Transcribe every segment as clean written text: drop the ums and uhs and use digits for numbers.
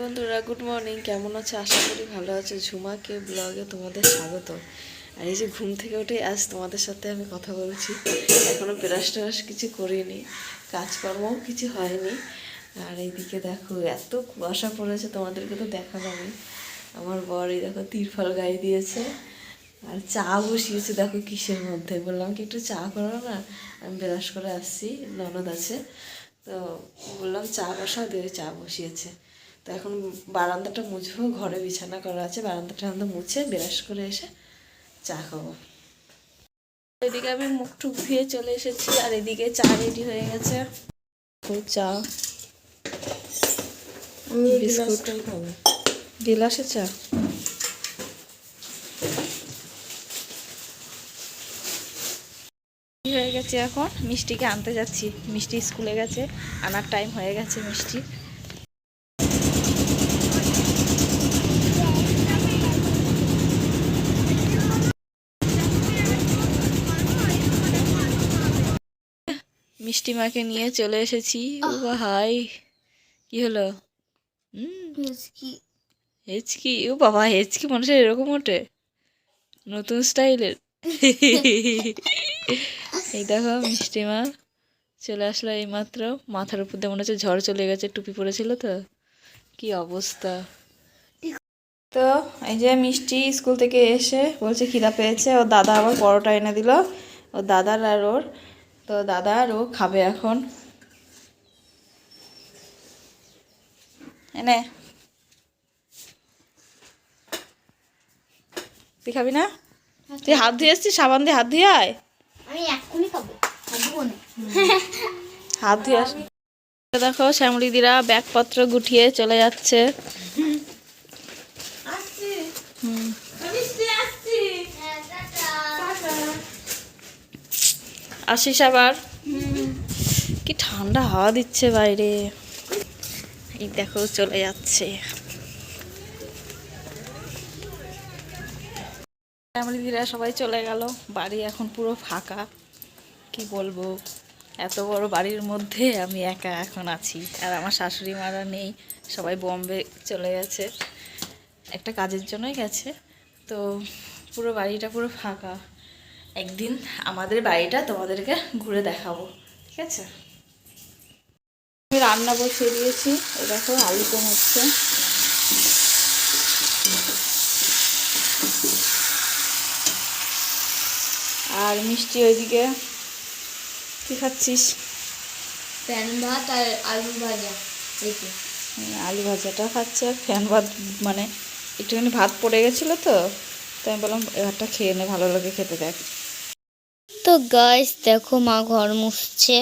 বন্ধুরা good morning, কেমন আছে? আশা করি ভালো আছে। ঝুমাকে ব্লগে তোমাদের স্বাগত। আর এই যে ঘুম থেকে উঠে আজ তোমাদের সাথে আমি কথা বলছি। এখনও ব্রাশ ট্রাশ কিছু করিনি, কাজকর্মও কিছু হয়নি। আর এইদিকে দেখো এত কুয়াশা পড়েছে, তোমাদেরকে তো দেখালাম। আমার বর এই দেখো তিরফল গায়ে দিয়েছে আর চা বসিয়েছে। দেখো কিসের মধ্যে, বললাম কি একটু চা করো না, আমি ব্রাশ করে আসছি, ননদ আছে তো বললাম চা বসাও, দিয়ে চা বসিয়েছে। তো এখন বারান্দাটা মুছবো, ঘরে বিছানা করা আছে, বারান্দাটা মুছে ব্রাশ করে এসে চা খাবো। এদিকে আমি মুখ টুক ধুয়ে চলে এসেছি আর এদিকে চা রেডি হয়ে গেছে। চা বিস্কুট গিলাসে চা। হয়ে গেছে, এখন মিষ্টিকে আনতে যাচ্ছি। মিষ্টি স্কুলে গেছে, আনার টাইম হয়ে গেছে মিষ্টি। মিষ্টি মাকে নিয়ে চলে এসেছি। ও হাই, কি হলো? হেচকি? ও বাবা, হেচকি মানুষের এরকম ওঠে? নতুন স্টাইলের। এই দেখো মিষ্টি মা চলে আসলো এই মাত্র। মাথার উপর দিয়ে মনে হচ্ছে ঝড় চলে গেছে, টুপি পরেছিল তো, কি অবস্থা। তো এই যে মিষ্টি স্কুল থেকে এসে বলছে খিদা পেয়েছে। ওর দাদা আবার পরোটা এনে দিল, ওর দাদার আর ওর। তো দাদা আর ও খাবে এখন। এনে তুই খাবি না? তুই হাত ধুয়ে এসছিস, সাবান দিয়ে হাত ধুয়ে আয়। আমি এক্ষুনি খাবো, হাত ধুয়ে আস। দেখো শ্যামলিদিরা ব্যাগপত্র গুটিয়ে চলে যাচ্ছে। আসিস আবার। কি ঠান্ডা হাওয়া দিচ্ছে বাইরে। এই দেখো চলে যাচ্ছে। ফ্যামিলিরা সবাই চলে গেল, বাড়ি এখন পুরো ফাঁকা। কি বলবো, এত বড় বাড়ির মধ্যে আমি একা এখন আছি। আর আমার শাশুড়ি মারা নেই, সবাই বম্বে চলে গেছে, একটা কাজের জন্যই গেছে। তো পুরো বাড়িটা পুরো ফাঁকা। একদিন আমাদের বাড়িটা তোমাদেরকে ঘুরে দেখাবো, ঠিক আছে? আমি রান্না বসিয়ে দিয়েছি, এই দেখো আলু কম হচ্ছে। আর মিষ্টি ওইদিকে। কি খাচ্ছিস? প্যান ভাত আর আলু ভাজা। আলু ভাজাটা খাচ্ছে। আর ফ্যান ভাত মানে একটুখানি ভাত পড়ে গেছিলো তো, তাই আমি বললাম এবারটা খেয়ে নে, ভালো লাগে খেতে। দেখ তো গাইস দেখো মা ঘর মুছছে।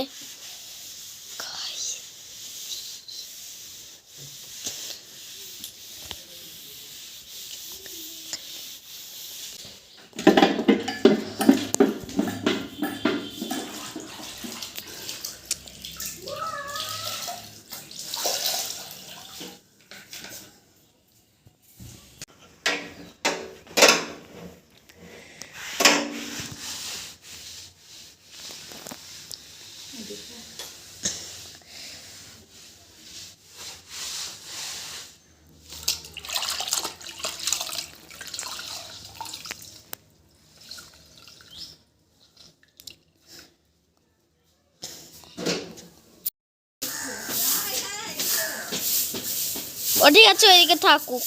ও ঠিক আছে, ওইদিকে থাকুক।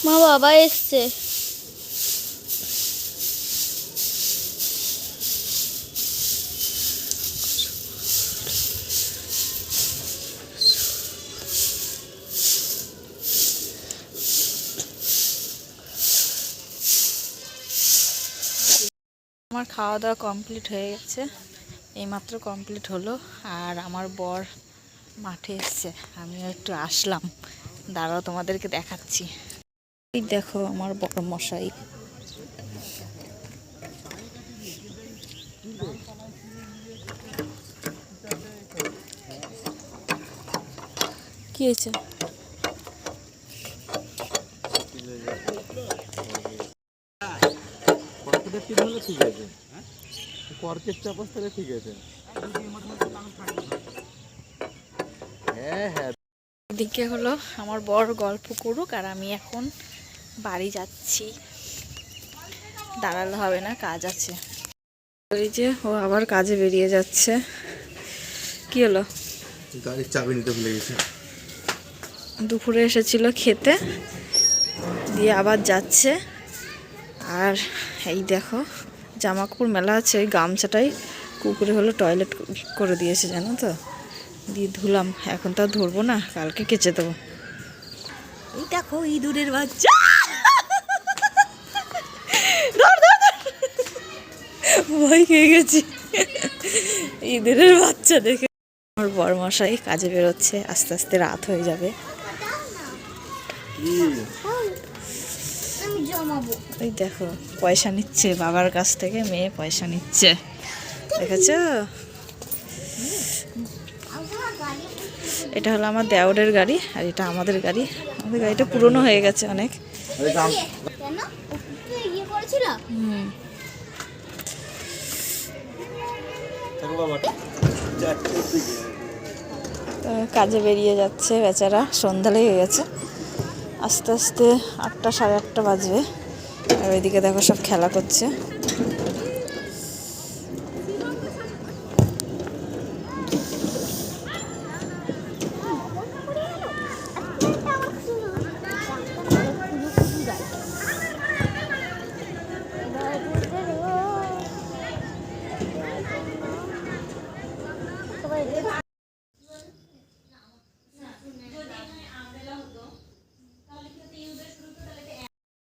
মা বাবা এসছে। আমার খাওয়া দাওয়া কমপ্লিট হয়ে গেছে, এইমাত্র কমপ্লিট হলো। আর আমার বর মাঠে এসছে, আমিও একটু আসলাম, দাঁড়াও তোমাদেরকে দেখাচ্ছি। এই দেখো আমার বড় মশাই। কি হয়েছে? কতটা কি হলো ঠিক আছে? কর্কের চাপাস তাহলে ঠিক আছে। হ্যাঁ হ্যাঁ। এদিকে হলো আমার বর গল্প করুক আর আমি এখন বাড়ি যাচ্ছি, দাঁড়ালে হবে না, কাজ আছে। এই যে ও আবার কাজে বেরিয়ে যাচ্ছে। কি হলো? গাড়ির চাবি নিতে ভুলে গেছে। দুপুরে এসেছিল খেতে, দিয়ে আবার যাচ্ছে। আর এই দেখো জামা কাপড় মেলা আছে, ওই গামছাটাই কুকুরে হলো টয়লেট করে দিয়েছে জানো তো, দিয়ে ধুলাম। এখন তো আর ধরবো না, কালকে কেচে দেবো। এই দেখো ইঁদুরের বাচ্চা, ভয় খেয়ে গেছি ইঁদুরের বাচ্চা দেখে। আমার বড়মশাই কাজে বেরোচ্ছে, আস্তে আস্তে রাত হয়ে যাবে। আমি জমাবো। ওই দেখো পয়সা নিচ্ছে বাবার কাছ থেকে, মেয়ে পয়সা নিচ্ছে, দেখেছো? এটা হলো আমার দেওরের গাড়ি আর এটা আমাদের গাড়ি। আমাদের গাড়িটা পুরনো হয়ে গেছে অনেক। কেন ইয়ে করেছিল? তো কাজে বেরিয়ে যাচ্ছে বেচারা, সন্ধ্যা লেগে গেছে। আস্তে আস্তে 8টা সাড়ে 8টা বাজবে। আর ওইদিকে দেখো সব খেলা করছে।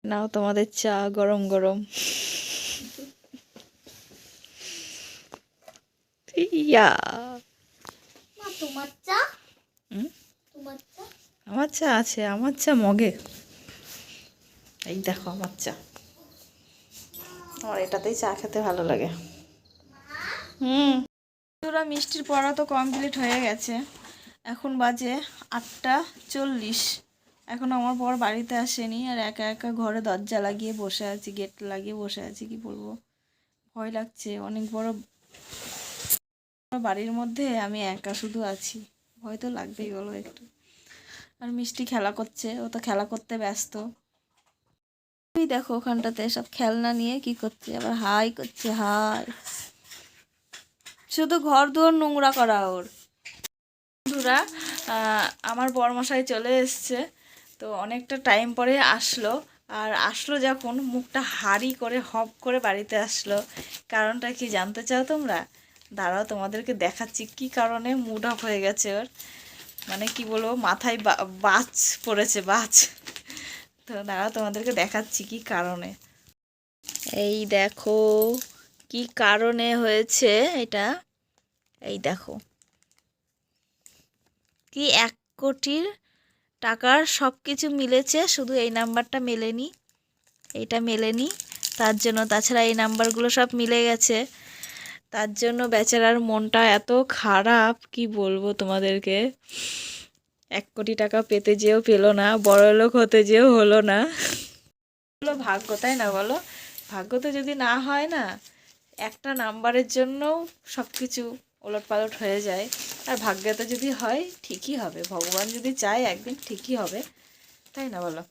নাও তোমাদের চা গরম গরম। ইয়া মা তোমার চা? হুম? তোমার চা? আমার চা আছে, আমার চা মগে। এই দেখো আমার চা, আমার এটাতেই চা খেতে ভালো লাগে। তোরা মিষ্টির পড়া তো কমপ্লিট হয়ে গেছে, এখন বাজে 8টা 40। এখন আমার বর বাড়িতে আসেনি, আর একা একা ঘরে দরজা লাগিয়ে বসে আছি, গেট লাগিয়ে বসে আছি। কি বলবো, ভয় লাগছে। অনেক বড় বাড়ির মধ্যে আমি একা শুধু আছি, ভয় তো লাগবেই বলো একটু। আর মিষ্টি খেলা করছে, ও তো খেলা করতে ব্যস্ত। তুই দেখো ওখানটাতে সব খেলনা নিয়ে কি করছে, আবার হাই করছে, হাই। শুধু ঘর দুয়ার নোংরা করা ওর। বন্ধুরা, আমার বরমশাই চলে এসছে, তো অনেকটা টাইম পরে আসলো। আর আসলো যখন, মুখটা হাঁড়ি করে হপ করে বাড়িতে আসলো। কারণটা কি জানতে চাও তোমরা? দাঁড়াও তোমাদেরকে দেখাচ্ছি কি কারণে মুড অফ হয়ে গেছে ওর। মানে কি বলবো, মাথায় বাজ পড়েছে, বাজ। তো দাঁড়াও তোমাদেরকে দেখাচ্ছি কি কারণে। এই দেখো কি কারণে হয়েছে এটা, এই দেখো। কি 1 কোটির টাকার সব কিছু মিলেছে, শুধু এই নাম্বারটা মেলেনি, এইটা মেলেনি। তার জন্য, তাছাড়া এই নাম্বারগুলো সব মিলে গেছে। তার জন্য বেচারার মনটা এত খারাপ, কি বলবো তোমাদেরকে। 1 কোটি টাকা পেতে যেও পেলো না, বড়লোক হতে যেও হলো না। হলো ভাগ্য, তাই না বলো? ভাগ্য তো যদি না হয় না, একটা নাম্বারের জন্যও সব কিছু ওলটপালট হয়ে যায়। আর ভাগ্যতে যদি হয় ঠিকই হবে, ভগবান যদি চায় একদিন ঠিকই হবে, তাই না বলো?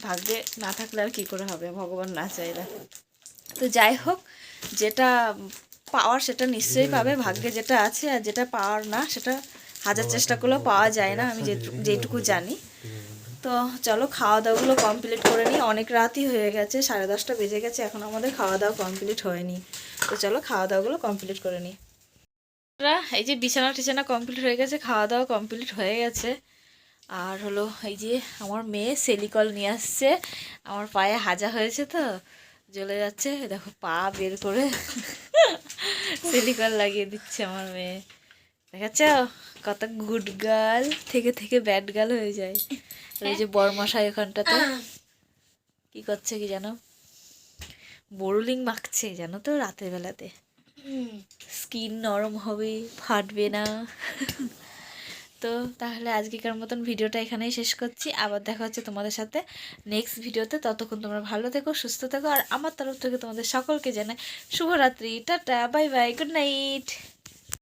ভাগ্যে না থাকলে আর কী করে হবে, ভগবান না চাইলে। তো যাই হোক, যেটা পাওয়ার সেটা নিশ্চয়ই পাবে। ভাগ্যে যেটা আছে, আর যেটা পাওয়ার না সেটা হাজার চেষ্টা করলেও পাওয়া যায় না, আমি যেটুকু জানি। তো চলো খাওয়া দাওয়াগুলো কমপ্লিট করে নিই, অনেক রাতই হয়ে গেছে, 10:30 বেজে গেছে, এখন আমাদের খাওয়া দাওয়া কমপ্লিট হয়নি। তো চলো খাওয়া দাওয়াগুলো কমপ্লিট করে নিই। এই যে বিছানা টিছানা কমপ্লিট হয়ে গেছে, খাওয়া দাওয়া কমপ্লিট হয়ে গেছে। আর হলো এই যে আমার মেয়ে সেলিকল নিয়ে আসছে, আমার পায়ে হাজা হয়েছে তো জ্বলে যাচ্ছে, দেখো পা বের করে সেলিকল লাগিয়ে দিচ্ছে আমার মেয়ে। দেখাচ্ছ কত গুড গার্ল থেকে থেকে ব্যাড গার্ল হয়ে যায়। আর এই যে বরমশাই ওখানটাতে কি করছে কি জানো, বোরোলিং মাখছে জানো তো, রাতের বেলাতে স্কিন নরম হবে, ফাটবে না। তো তাহলে আজকেকার মতন ভিডিওটা এখানেই শেষ করছি। আবার দেখা হচ্ছে তোমাদের সাথে নেক্সট ভিডিওতে। ততক্ষণ তোমরা ভালো থেকো, সুস্থ থেকো। আর আমার তরফ থেকে তোমাদের সকলকে জানাই শুভরাত্রি, tata, bye bye, good night.